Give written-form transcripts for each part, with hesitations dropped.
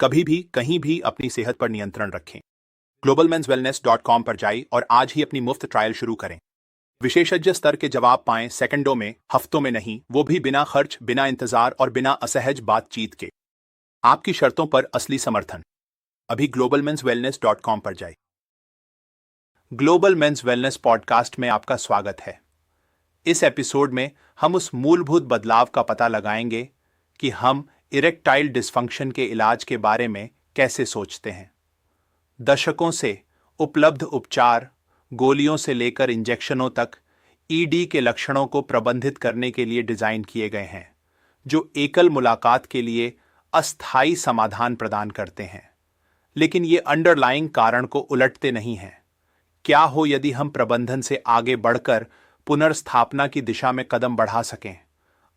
कभी भी कहीं भी अपनी सेहत पर नियंत्रण रखें। globalmenswellness.com पर जाइए और आज ही अपनी मुफ्त ट्रायल शुरू करें। विशेषज्ञ स्तर के जवाब पाएं सेकंडों में, हफ्तों में नहीं, वो भी बिना खर्च, बिना इंतजार और बिना असहज बातचीत के। आपकी शर्तों पर असली समर्थन। अभी globalmenswellness.com पर जाइए। ग्लोबल मेंस वेलनेस पॉडकास्ट में आपका स्वागत है। इस एपिसोड में हम उस मूलभूत बदलाव का पता लगाएंगे कि हम इरेक्टाइल डिस्फंक्शन के इलाज के बारे में कैसे सोचते हैं। दशकों से उपलब्ध उपचार, गोलियों से लेकर इंजेक्शनों तक, ईडी के लक्षणों को प्रबंधित करने के लिए डिजाइन किए गए हैं, जो एकल मुलाकात के लिए अस्थायी समाधान प्रदान करते हैं, लेकिन ये अंडरलाइंग कारण को उलटते नहीं हैं। क्या हो यदि हम प्रबंधन से आगे बढ़कर पुनर्स्थापना की दिशा में कदम बढ़ा सकें?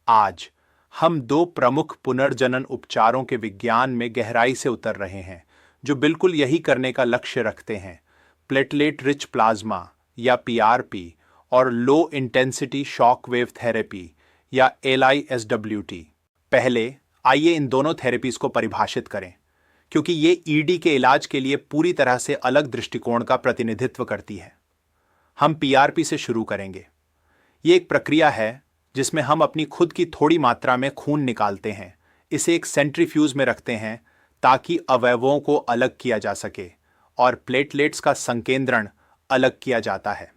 आज हम दो प्रमुख पुनर्जनन उपचारों के विज्ञान में गहराई से उतर रहे हैं, जो बिल्कुल यही करने का लक्ष्य रखते हैं: प्लेटलेट रिच प्लाज्मा या पीआरपी और low intensity shock wave therapy या LISWT। पहले आइए इन दोनों थेरेपीज को परिभाषित करें, क्योंकि ये ईडी के इलाज के लिए पूरी तरह से अलग दृष्टिकोण का प्रतिनिधित्व करती है। हम पीआरपी से शुरू करेंगे। ये एक प्रक्रिया है जिसमें हम अपनी खुद की थोड़ी मात्रा में खून निकालते हैं, इसे एक सेंट्रीफ्यूज में रखते हैं ताकि अवयवों को अलग किया जा सके, और प्लेटलेट्स का संकेंद्रण अलग किया जाता है।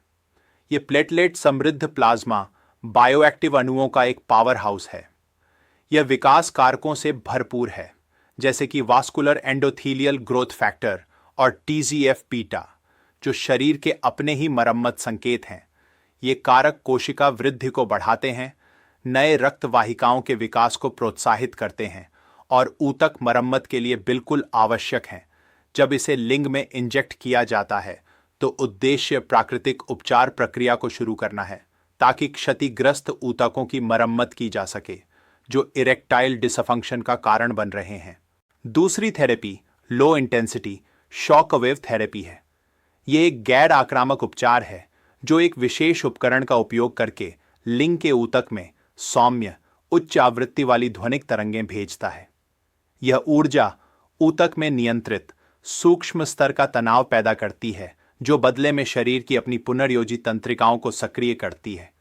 ये प्लेटलेट समृद्ध प्लाज्मा बायोएक्टिव अणुओं का एक पावर हाउस है। यह विकास कारकों से भरपूर है, जैसे कि वास्कुलर एंडोथीलियल ग्रोथ फैक्टर और TGF बीटा, जो शरीर के अपने ही मरम्मत संकेत हैं। ये कारक कोशिका वृद्धि को बढ़ाते हैं, नए रक्त वाहिकाओं के विकास को प्रोत्साहित करते हैं और ऊतक मरम्मत के लिए बिल्कुल आवश्यक हैं। जब इसे लिंग में इंजेक्ट किया जाता है तो उद्देश्य प्राकृतिक उपचार प्रक्रिया को शुरू करना है, ताकि क्षतिग्रस्त ऊतकों की मरम्मत की जा सके, जो इरेक्टाइल डिसफंक्शन का कारण बन रहे हैं। दूसरी therapy low intensity shock wave therapy है। ये एक गैर आक्रामक उपचार है जो एक विशेष उपकरण का उपयोग करके लिंग के ऊतक में सौम्य उच्च आवृत्ति वाली ध्वनिक तरंगें भेजता है। यह ऊर्जा ऊतक में नियंत्रित सूक्ष्म स्तर का तनाव पैदा करती है, जो बदले में शरीर की अपनी पुनर्योजित तंत्रिकाओं को सक्रिय करती है।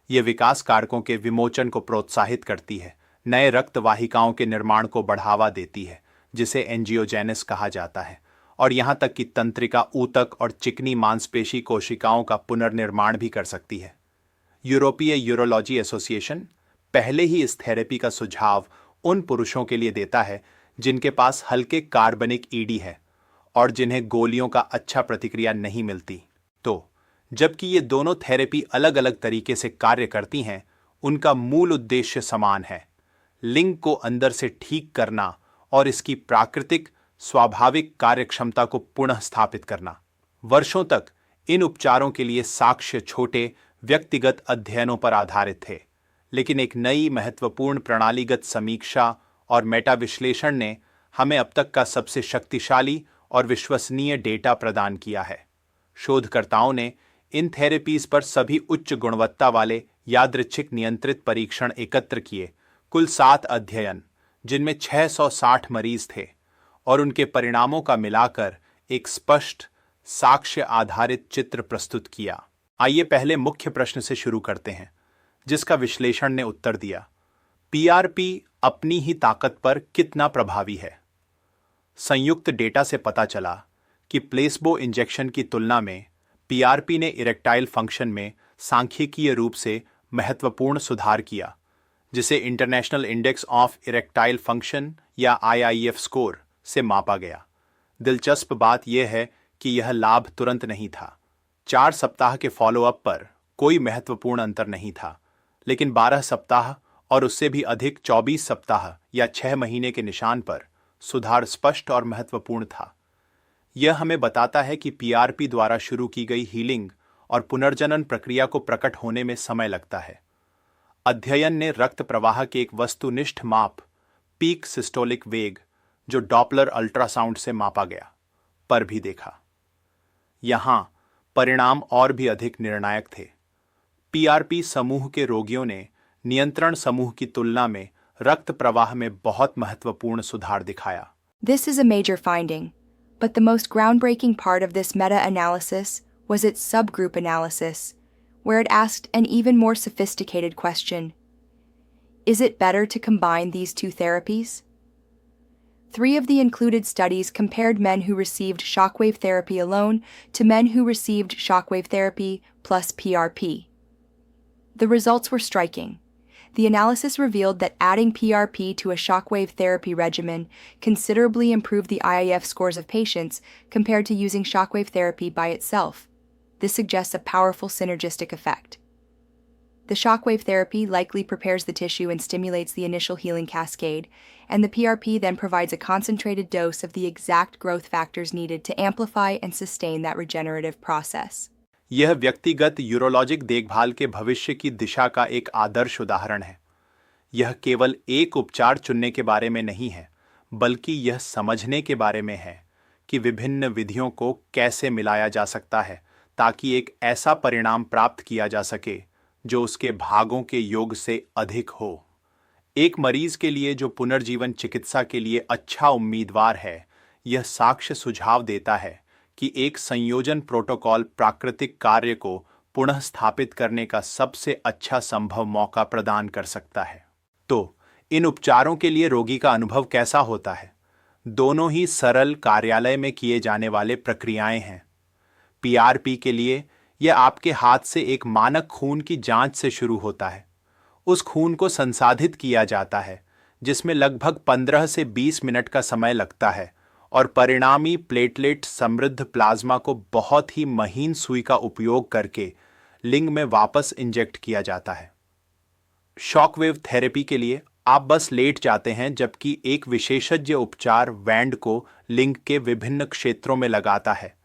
यह विकास कारकों के विमोचन को प्रोत्साहित करती है, नए रक्त वाहिकाओं के निर्माण को बढ़ावा देती है, जिसे एंजियोजेनेसिस कहा जाता है, और यहां तक कि तंत्रिका ऊतक और चिकनी मांसपेशी कोशिकाओं का पुनर्निर्माण भी कर सकती है। यूरोपीय यूरोलॉजी एसोसिएशन पहले ही इस थेरेपी का सुझाव उन पुरुषों के लिए देता है जिनके पास हल्के कार्बनिक ईडी है और जिन्हें गोलियों का अच्छा प्रतिक्रिया नहीं मिलती। तो जबकि ये दोनों थेरेपी अलग अलग तरीके से कार्य करती हैं, उनका मूल उद्देश्य समान है: लिंग को अंदर से ठीक करना और इसकी प्राकृतिक स्वाभाविक कार्यक्षमता को पुनः स्थापित करना। वर्षों तक इन उपचारों के लिए साक्ष्य छोटे व्यक्तिगत अध्ययनों पर आधारित थे, लेकिन एक नई महत्वपूर्ण प्रणालीगत समीक्षा और मेटा विश्लेषण ने हमें अब तक का सबसे शक्तिशाली और विश्वसनीय डेटा प्रदान किया है। शोधकर्ताओं ने इन थेरेपीज पर सभी उच्च गुणवत्ता वाले यादृच्छिक नियंत्रित परीक्षण एकत्र किए, कुल 7 अध्ययन, जिनमें 660 मरीज थे, और उनके परिणामों का मिलाकर एक स्पष्ट साक्ष्य आधारित चित्र प्रस्तुत किया। आइए पहले मुख्य प्रश्न से शुरू करते हैं, जिसका विश्लेषण ने उत्तर दिया: पीआरपी अपनी ही ताकत पर कितना प्रभावी है। संयुक्त डेटा से पता चला कि प्लेसबो इंजेक्शन की तुलना में पीआरपी ने इरेक्टाइल फंक्शन में सांख्यिकीय रूप से महत्वपूर्ण सुधार किया, जिसे international index of erectile function या IIF स्कोर से मापा गया। दिलचस्प बात यह है कि यह लाभ तुरंत नहीं था। 4 सप्ताह के फॉलोअप पर कोई महत्वपूर्ण अंतर नहीं था, लेकिन 12 सप्ताह और उससे भी अधिक 24 सप्ताह या 6 महीने के निशान पर सुधार स्पष्ट और महत्वपूर्ण था। यह हमें बताता है कि पीआरपी द्वारा शुरू की गई हीलिंग और पुनर्जनन प्रक्रिया को प्रकट होने में समय लगता है। अध्ययन ने रक्त प्रवाह के एक वस्तुनिष्ठ माप, पीक सिस्टोलिक वेग, जो डॉपलर अल्ट्रासाउंड से मापा गया, पर भी देखा। यहां परिणाम और भी अधिक निर्णायक थे। पीआरपी समूह के रोगियों ने नियंत्रण समूह की तुलना में रक्त प्रवाह में बहुत महत्वपूर्ण सुधार दिखाया, This is a major finding, but the most groundbreaking part of this meta-analysis was its subgroup analysis, where it asked an even more sophisticated question. Is it better to combine these two therapies? 3 of the included studies compared men who received shockwave therapy alone to men who received shockwave therapy plus PRP. The results were striking. The analysis revealed that adding PRP to a shockwave therapy regimen considerably improved the IIF scores of patients compared to using shockwave therapy by itself. This suggests a powerful synergistic effect. The shockwave therapy likely prepares the tissue and stimulates the initial healing cascade, and the PRP then provides a concentrated dose of the exact growth factors needed to amplify and sustain that regenerative process. यह व्यक्तिगत urologic देखभाल के भविष्य की दिशा का एक आदर्श उदाहरण है। यह केवल एक उपचार चुनने के बारे में नहीं है, बल्कि यह समझने के बारे में है कि विभिन्न विधियों को कैसे मिलाया जा सकता है ताकि एक ऐसा परिणाम प्राप्त किया जा सके जो उसके भागों के योग से अधिक हो। एक मरीज के लिए जो पुनर्जीवन चिकित्सा के लिए अच्छा उम्मीदवार है, यह साक्ष्य सुझाव देता है कि एक संयोजन प्रोटोकॉल प्राकृतिक कार्य को पुनः स्थापित करने का सबसे अच्छा संभव मौका प्रदान कर सकता है। तो इन उपचारों के लिए रोगी का अनुभव कैसा होता है? दोनों ही सरल कार्यालय में किए जाने वाले प्रक्रियाएं हैं। पीआरपी के लिए यह आपके हाथ से एक मानक खून की जांच से शुरू होता है। उस खून को संसाधित किया जाता है, जिसमें लगभग 15 से 20 मिनट का समय लगता है, और परिणामी प्लेटलेट समृद्ध प्लाज्मा को बहुत ही महीन सुई का उपयोग करके लिंग में वापस इंजेक्ट किया जाता है। शॉकवेव थेरेपी के लिए आप बस लेट जाते हैं, जबकि एक विशेषज्ञ उपचार बैंड को लिंग के विभिन्न क्षेत्रों में लगाता है।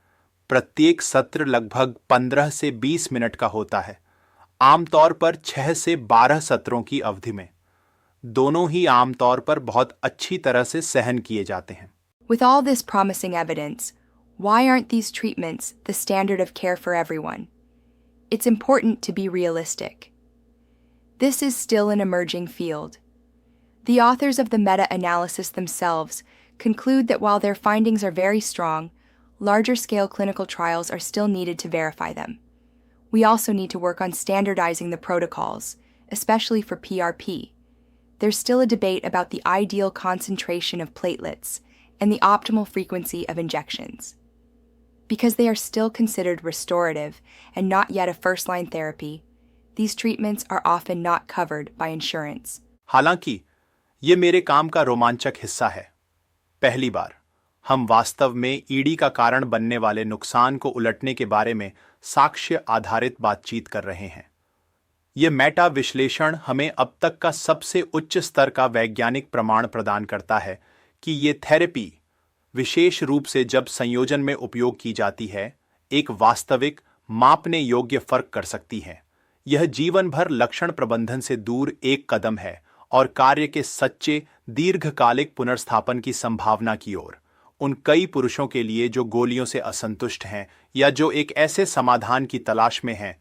प्रत्येक सत्र लगभग 15 से 20 मिनट का होता है, आमतौर पर 6 से 12 सत्रों की अवधि में। दोनों ही आमतौर पर बहुत अच्छी तरह से सहन किए जाते हैं। With all this promising evidence, why aren't these treatments the standard of care for everyone? It's important to be realistic. This is still an emerging field. The authors of the meta-analysis themselves conclude that while their findings are very strong, larger-scale clinical trials are still needed to verify them. We also need to work on standardizing the protocols, especially for PRP. There's still a debate about the ideal concentration of platelets and the optimal frequency of injections. Because they are still considered restorative and not yet a first-line therapy, these treatments are often not covered by insurance. हालांकि ये मेरे काम का रोमांचक हिस्सा है। पहली बार हम वास्तव में ईडी का कारण बनने वाले नुकसान को उलटने के बारे में साक्ष्य आधारित बातचीत कर रहे हैं। यह मेटा विश्लेषण हमें अब तक का सबसे उच्च स्तर का वैज्ञानिक प्रमाण प्रदान करता है कि ये थेरेपी, विशेष रूप से जब संयोजन में उपयोग की जाती है, एक वास्तविक मापने योग्य फर्क कर सकती है। यह जीवन भर लक्षण प्रबंधन से दूर एक कदम है और कार्य के सच्चे दीर्घकालिक पुनर्स्थापन की संभावना की ओर। उन कई पुरुषों के लिए जो गोलियों से असंतुष्ट हैं या जो एक ऐसे समाधान की तलाश में हैं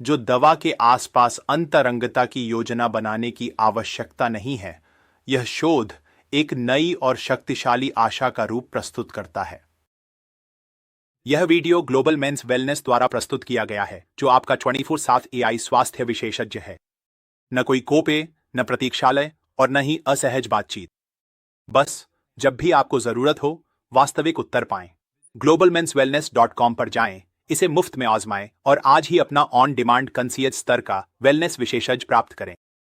जो दवा के आसपास अंतरंगता की योजना बनाने की आवश्यकता नहीं है, यह शोध एक नई और शक्तिशाली आशा का रूप प्रस्तुत करता है। यह वीडियो ग्लोबल मेंस वेलनेस द्वारा प्रस्तुत किया गया है, जो आपका 24/7 एआई स्वास्थ्य विशेषज्ञ है। न कोई कोपे, न प्रतीक्षालय और न ही असहज बातचीत। बस जब भी आपको जरूरत हो, वास्तविक उत्तर पाएं। globalmenswellness.com पर जाएं, इसे मुफ्त में आजमाएं और आज ही अपना ऑन डिमांड कंसियज स्तर का वेलनेस विशेषज्ञ प्राप्त करें।